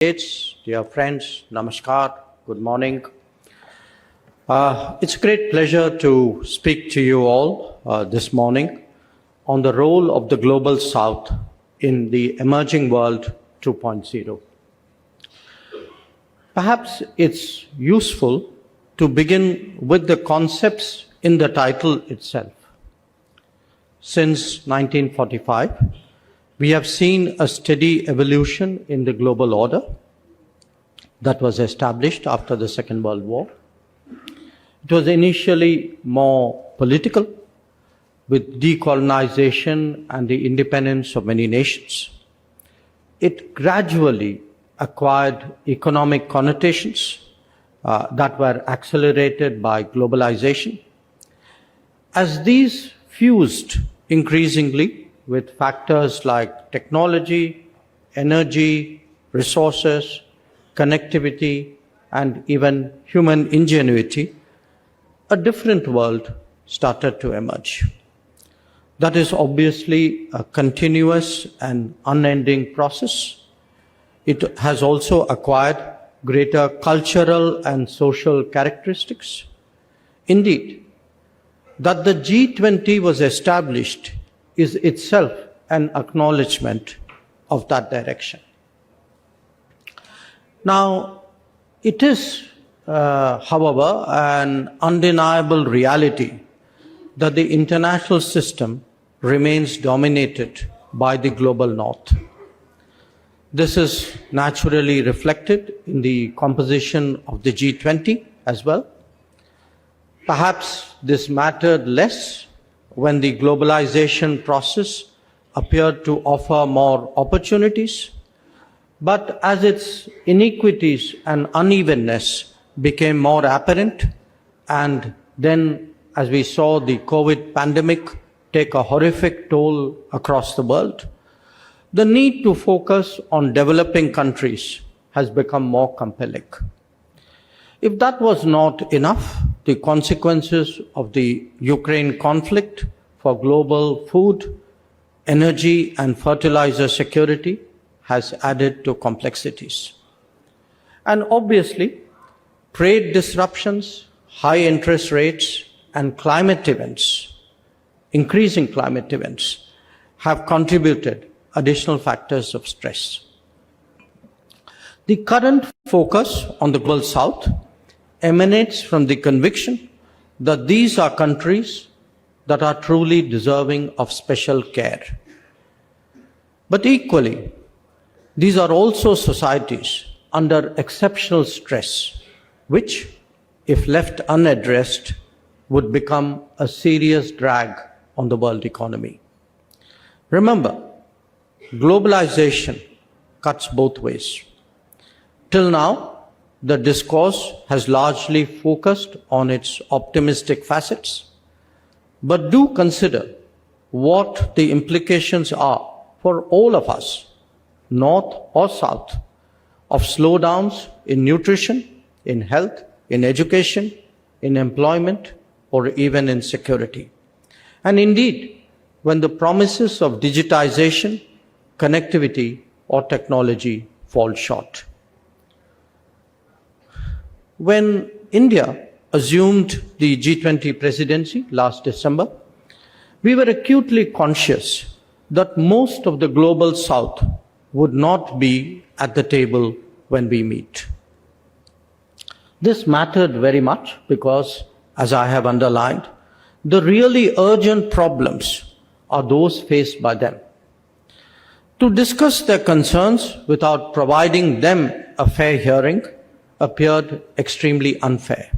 Dear friends, namaskar, good morning. It's a great pleasure to speak to you all this morning on the role of the Global South in the emerging world 2.0. Perhaps it's useful to begin with the concepts in the title itself. Since 1945, we have seen a steady evolution in the global order that was established after the Second World War. It was initially more political, with decolonization and the independence of many nations. It gradually acquired economic connotations that were accelerated by globalization. As these fused increasingly with factors like technology, energy, resources, connectivity, and even human ingenuity, a different world started to emerge. That is obviously a continuous and unending process. It has also acquired greater cultural and social characteristics. Indeed, that the G20 was established is itself an acknowledgement of that direction. Now, it is, however, an undeniable reality that the international system remains dominated by the global north. This is naturally reflected in the composition of the G20 as well. Perhaps this mattered less when the globalization process appeared to offer more opportunities, but as its inequities and unevenness became more apparent, and then as we saw the COVID pandemic take a horrific toll across the world, the need to focus on developing countries has become more compelling. If that was not enough, the consequences of the Ukraine conflict for global food, energy, and fertilizer security has added to complexities. And obviously, trade disruptions, high interest rates, and climate events, increasing climate events, have contributed additional factors of stress. The current focus on the Global South emanates from the conviction that these are countries that are truly deserving of special care. But equally, these are also societies under exceptional stress, which, if left unaddressed, would become a serious drag on the world economy. Remember, globalization cuts both ways. Till now, the discourse has largely focused on its optimistic facets, but do consider what the implications are for all of us, North or South, of slowdowns in nutrition, in health, in education, in employment, or even in security. And indeed, when the promises of digitization, connectivity, or technology fall short. When India assumed the G20 presidency last December, we were acutely conscious that most of the Global South would not be at the table when we meet. This mattered very much because, as I have underlined, the really urgent problems are those faced by them. To discuss their concerns without providing them a fair hearing appeared extremely unfair.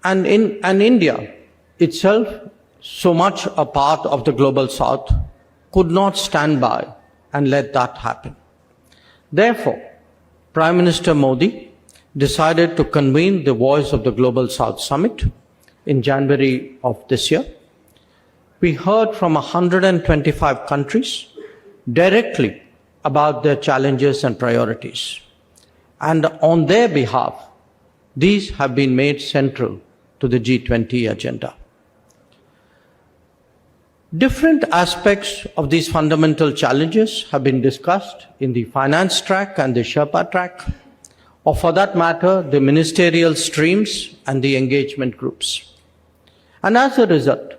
And India itself, so much a part of the Global South, could not stand by and let that happen. Therefore, Prime Minister Modi decided to convene the Voice of the Global South Summit in January of this year. We heard from 125 countries directly about their challenges and priorities. And on their behalf, these have been made central to the G20 agenda. Different aspects of these fundamental challenges have been discussed in the finance track and the Sherpa track, or for that matter, the ministerial streams and the engagement groups. And as a result,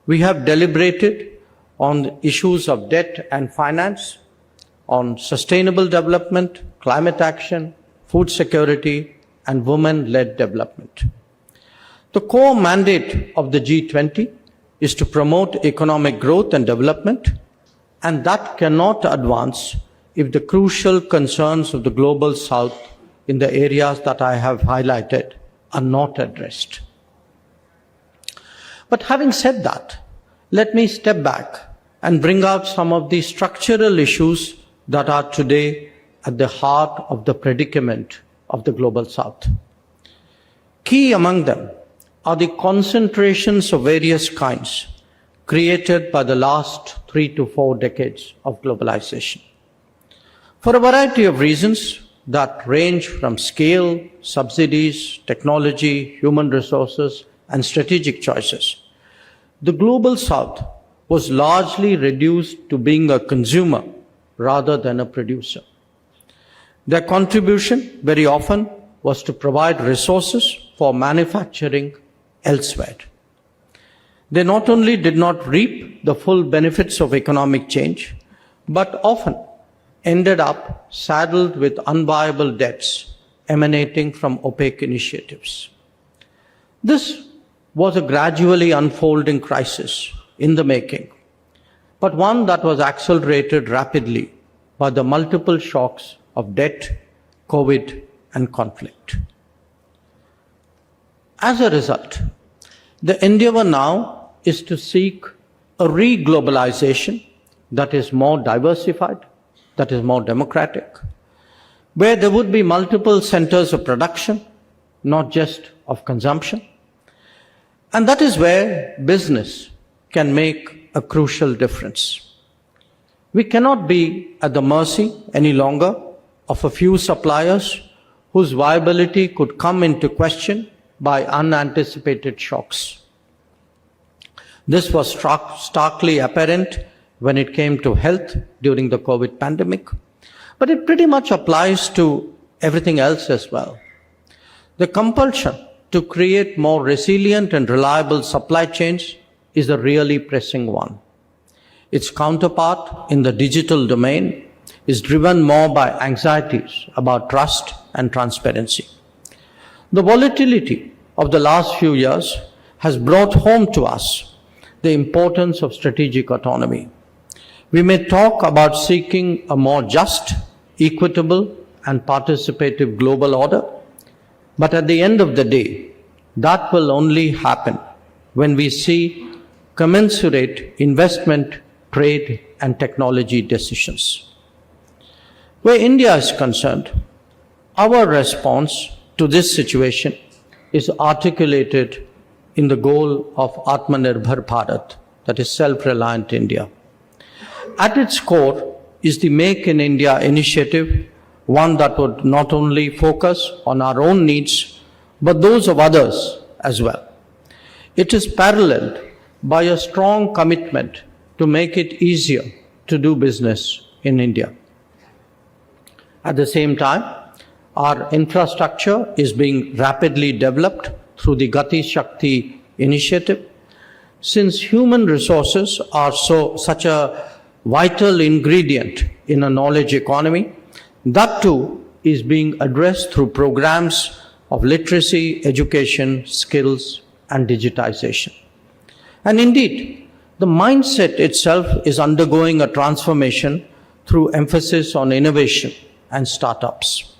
we have deliberated on issues of debt and finance, on sustainable development, climate action, food security, and women-led development. The core mandate of the G20 is to promote economic growth and development, and that cannot advance if the crucial concerns of the global south in the areas that I have highlighted are not addressed. But having said that, let me step back and bring out some of the structural issues that are today at the heart of the predicament of the global south. Key among them are the concentrations of various kinds created by the last 3 to 4 decades of globalization. For a variety of reasons that range from scale, subsidies, technology, human resources, and strategic choices, the global south was largely reduced to being a consumer rather than a producer. Their contribution very often was to provide resources for manufacturing elsewhere. They not only did not reap the full benefits of economic change, but often ended up saddled with unviable debts emanating from opaque initiatives. This was a gradually unfolding crisis in the making, but one that was accelerated rapidly by the multiple shocks of debt, COVID, and conflict. As a result, the endeavor now is to seek a re-globalization that is more diversified, that is more democratic, where there would be multiple centers of production, not just of consumption. And that is where business can make a crucial difference. We cannot be at the mercy any longer of a few suppliers whose viability could come into question by unanticipated shocks. This was starkly apparent when it came to health during the COVID pandemic, but it pretty much applies to everything else as well. The compulsion to create more resilient and reliable supply chains is a really pressing one. Its counterpart in the digital domain is driven more by anxieties about trust and transparency. The volatility of the last few years has brought home to us the importance of strategic autonomy. We may talk about seeking a more just, equitable, and participative global order, but at the end of the day, that will only happen when we see commensurate investment, trade, and technology decisions. Where India is concerned, our response to this situation is articulated in the goal of Atmanirbhar Bharat, that is self-reliant India. At its core is the Make in India initiative, one that would not only focus on our own needs, but those of others as well. It is paralleled by a strong commitment to make it easier to do business in India. At the same time, our infrastructure is being rapidly developed through the Gati Shakti initiative. Since human resources are such a vital ingredient in a knowledge economy, that too is being addressed through programs of literacy, education, skills, and digitization. And indeed, the mindset itself is undergoing a transformation through emphasis on innovation and startups.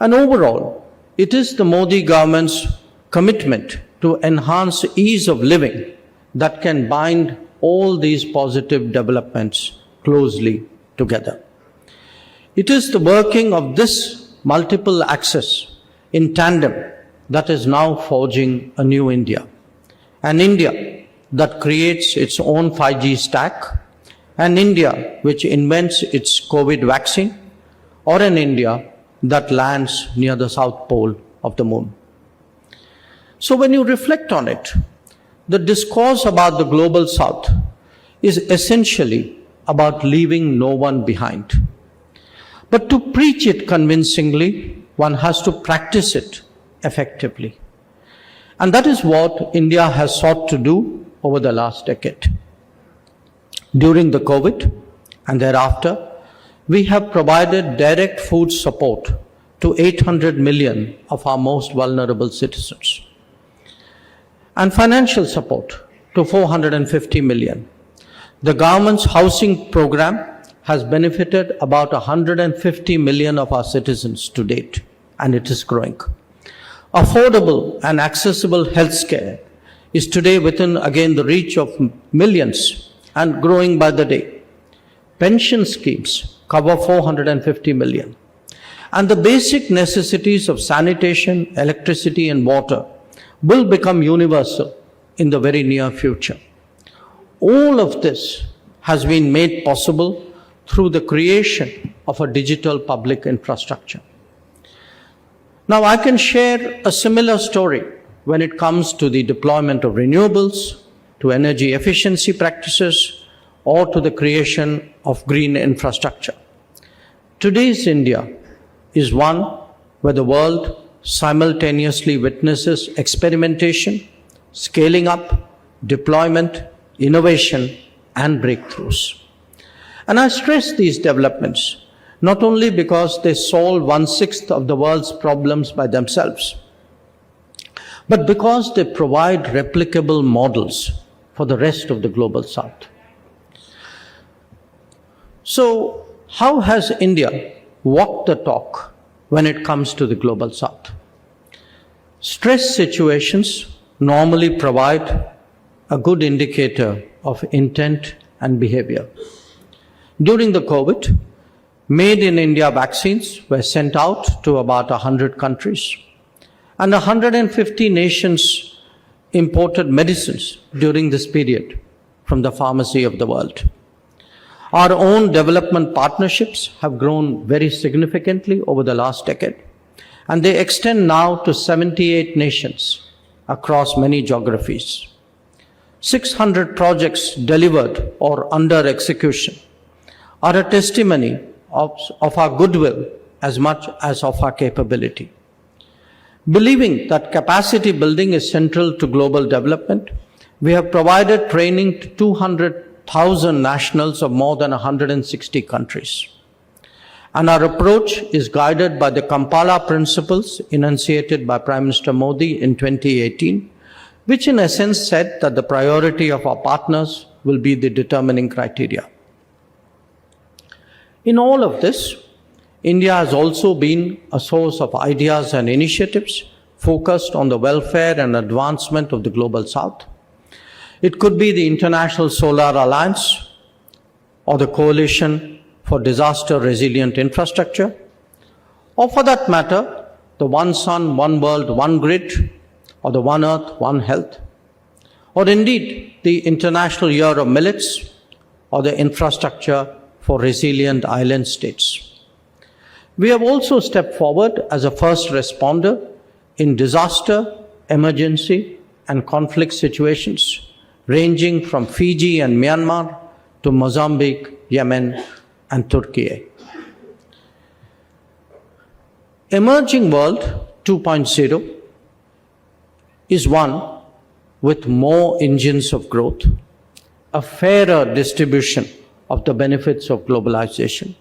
And overall, it is the Modi government's commitment to enhance ease of living that can bind all these positive developments closely together. It is the working of this multiple axis in tandem that is now forging a new India. An India that creates its own 5G stack, an India which invents its COVID vaccine, or an India that lands near the South Pole of the moon. So when you reflect on it, the discourse about the global South is essentially about leaving no one behind. But to preach it convincingly, one has to practice it effectively. And that is what India has sought to do over the last decade. During the COVID and thereafter, we have provided direct food support to 800 million of our most vulnerable citizens, and financial support to 450 million. The government's housing program has benefited about 150 million of our citizens to date, and it is growing. Affordable and accessible healthcare is today within, again, the reach of millions and growing by the day. Pension schemes cover 450 million. And the basic necessities of sanitation, electricity, and water will become universal in the very near future. All of this has been made possible through the creation of a digital public infrastructure. Now, I can share a similar story when it comes to the deployment of renewables, to energy efficiency practices, or to the creation of green infrastructure. Today's India is one where the world simultaneously witnesses experimentation, scaling up, deployment, innovation, and breakthroughs. And I stress these developments not only because they solve 1/6 of the world's problems by themselves, but because they provide replicable models for the rest of the global south. So, how has India walked the talk when it comes to the global south? Stress situations normally provide a good indicator of intent and behavior. During the COVID, made in India vaccines were sent out to about 100 countries, and 150 nations imported medicines during this period from the pharmacy of the world. Our own development partnerships have grown very significantly over the last decade, and they extend now to 78 nations across many geographies. 600 projects delivered or under execution are a testimony of our goodwill as much as of our capability. Believing that capacity building is central to global development, we have provided training to 200,000 nationals of more than 160 countries. And our approach is guided by the Kampala principles enunciated by Prime Minister Modi in 2018, which in essence said that the priority of our partners will be the determining criteria. In all of this, India has also been a source of ideas and initiatives focused on the welfare and advancement of the global south. It could be the International Solar Alliance or the Coalition for Disaster Resilient Infrastructure, or for that matter, the One Sun, One World, One Grid, or the One Earth, One Health, or indeed the International Year of Millets, or the Infrastructure for Resilient Island States. We have also stepped forward as a first responder in disaster, emergency, and conflict situations, ranging from Fiji and Myanmar to Mozambique, Yemen, and Turkey. Emerging World 2.0 is one with more engines of growth, a fairer distribution of the benefits of globalization,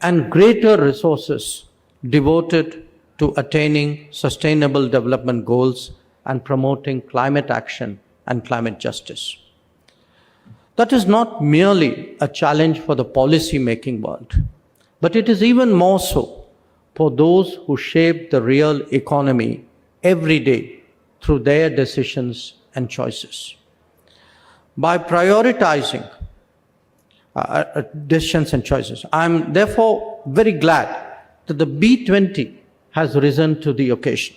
and greater resources devoted to attaining sustainable development goals and promoting climate action and climate justice. That is not merely a challenge for the policy-making world, but it is even more so for those who shape the real economy every day through their decisions and choices. By prioritizing decisions and choices, I'm therefore very glad that the B20 has risen to the occasion.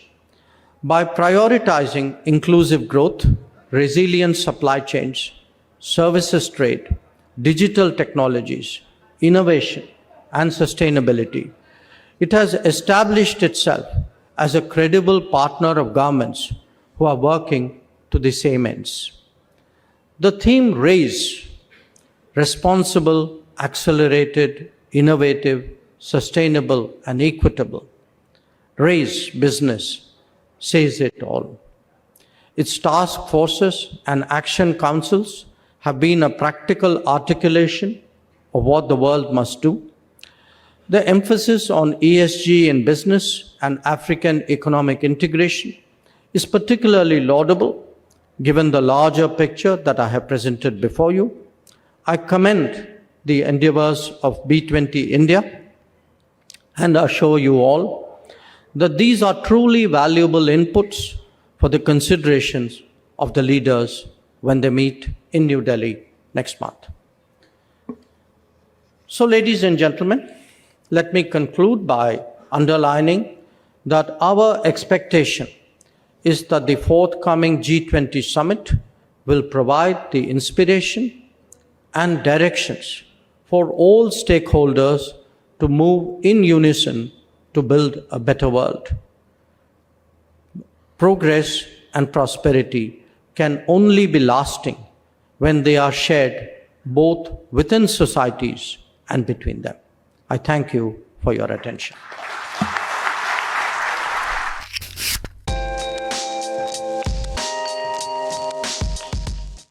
By prioritizing inclusive growth, resilient supply chains, services trade, digital technologies, innovation, and sustainability, it has established itself as a credible partner of governments who are working to the same ends. The theme raised responsible, accelerated, innovative, sustainable, and equitable. RAISE business says it all. Its task forces and action councils have been a practical articulation of what the world must do. The emphasis on ESG in business and African economic integration is particularly laudable given the larger picture that I have presented before you. I commend the endeavors of B20 India and assure you all that these are truly valuable inputs for the considerations of the leaders when they meet in New Delhi next month. So, ladies and gentlemen, let me conclude by underlining that our expectation is that the forthcoming G20 Summit will provide the inspiration and directions for all stakeholders to move in unison to build a better world. Progress and prosperity can only be lasting when they are shared both within societies and between them. I thank you for your attention.